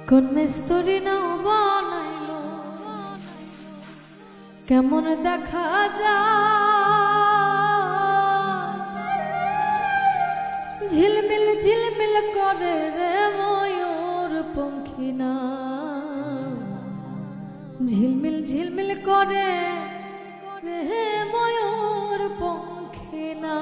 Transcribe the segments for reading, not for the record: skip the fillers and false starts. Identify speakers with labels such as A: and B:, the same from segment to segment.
A: কোন মিস্ত্রি নাও বানাইলো কেমন দেখা যায়, ঝিলমিল ঝিলমিল করে রে ময়ূর পঙ্খী না, ঝিলমিল ঝিলমিল করে রে ময়ূর পঙ্খী না।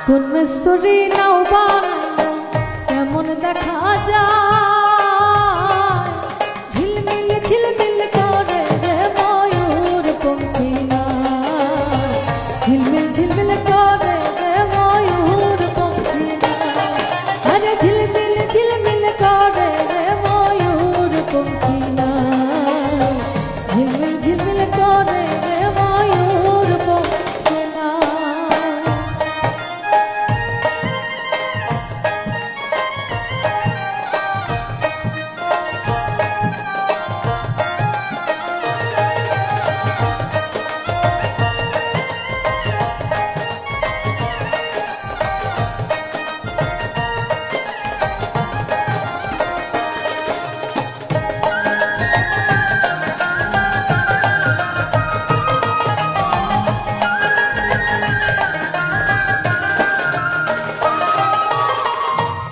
A: কোন মিস্ত্রি নাও বানাইলো কেমন দেখা যায়, ঝিলমিল ঝিলমিল করে রে ময়ূর পঙ্খী না, ঝিলমিল ঝিলমিল করে রে ময়ূর পঙ্খী না, আরে ঝিলমিল ঝিলমিল করে রে ময়ূর পঙ্খী না, ঝিলমিল ঝিলমিল করে রে ময়ূর পঙ্খী না।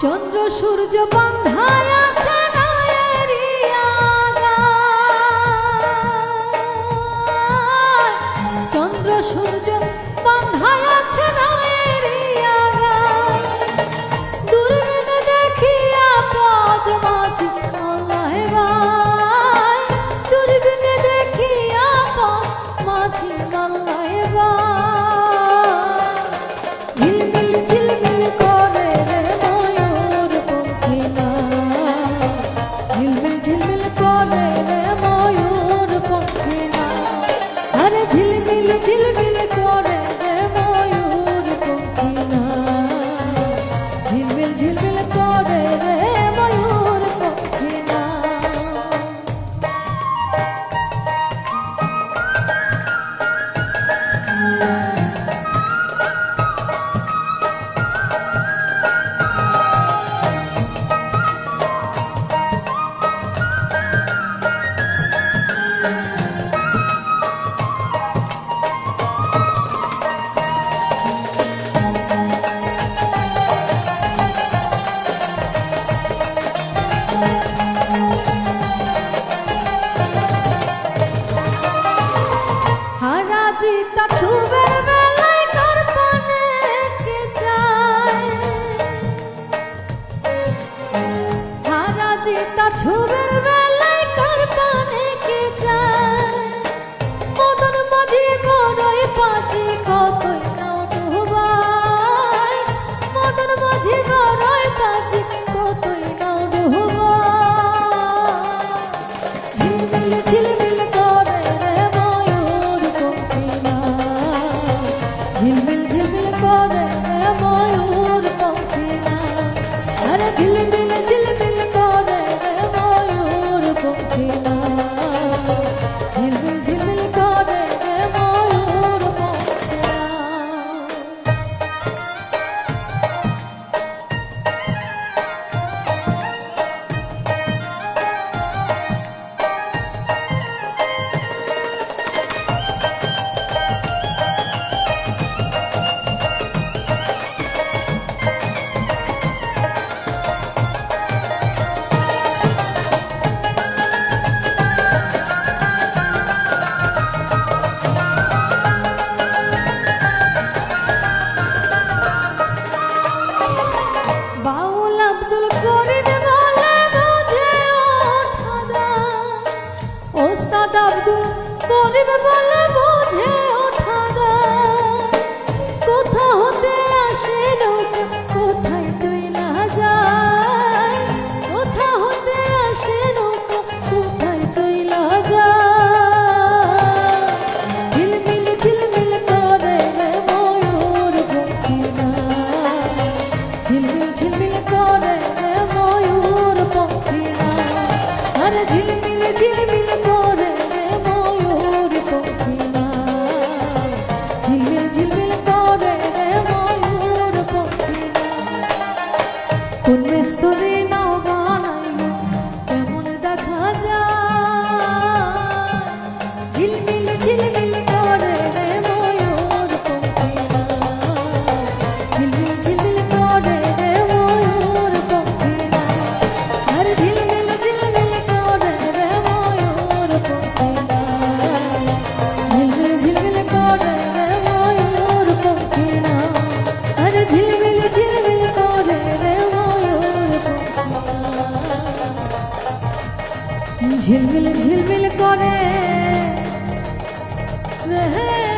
A: চন্দ্র সূর্য বান্ধায় আছে নায়েরি আগায়, চন্দ্র সূর্য বান্ধায় আছে নায়েরি আগায়, দূরবীনে দেখিয়া পদ মাঝি আল্লাহ ভাই, দূরবীনে দেখিয়া পদ মাঝি আল্লাহ ভাই, ঝিলমিল ঝিলমিল করে রে ময়ূর পঙ্খী না, ঝিলমিল ঝিলমিল করে রে ময়ূর পঙ্খী না, আরে ঝিলমিল ঝিলমিল করে রে ময়ূর পঙ্খী না, ঝিলমিল ঝিলমিল করে রে ময়ূর পঙ্খী না। হারাজিতা ছুবের বেলায় কার পানে কে যায়, হারাজিতা ছুবের বেলায় কার পানে কে যায়, মদন মাঝি বড়ই পাজি কতই নাও ডুবাই, মদন মাঝি বড়ই পাজি কতই নাও ডুবাই, ঝিলমিল ঝিলমিল করে রে ময়ূর পঙ্খী না, ঝিলমিল ঝিলমিল করে রে ময়ূর পঙ্খী না, আরে ঝিলমিল ঝিলমিল করে রে ময়ূর পঙ্খী না, ঝিলমিল ঝিলমিল করে রে ময়ূর পঙ্খী না। ঝিলমিল ঝিলমিল করে রে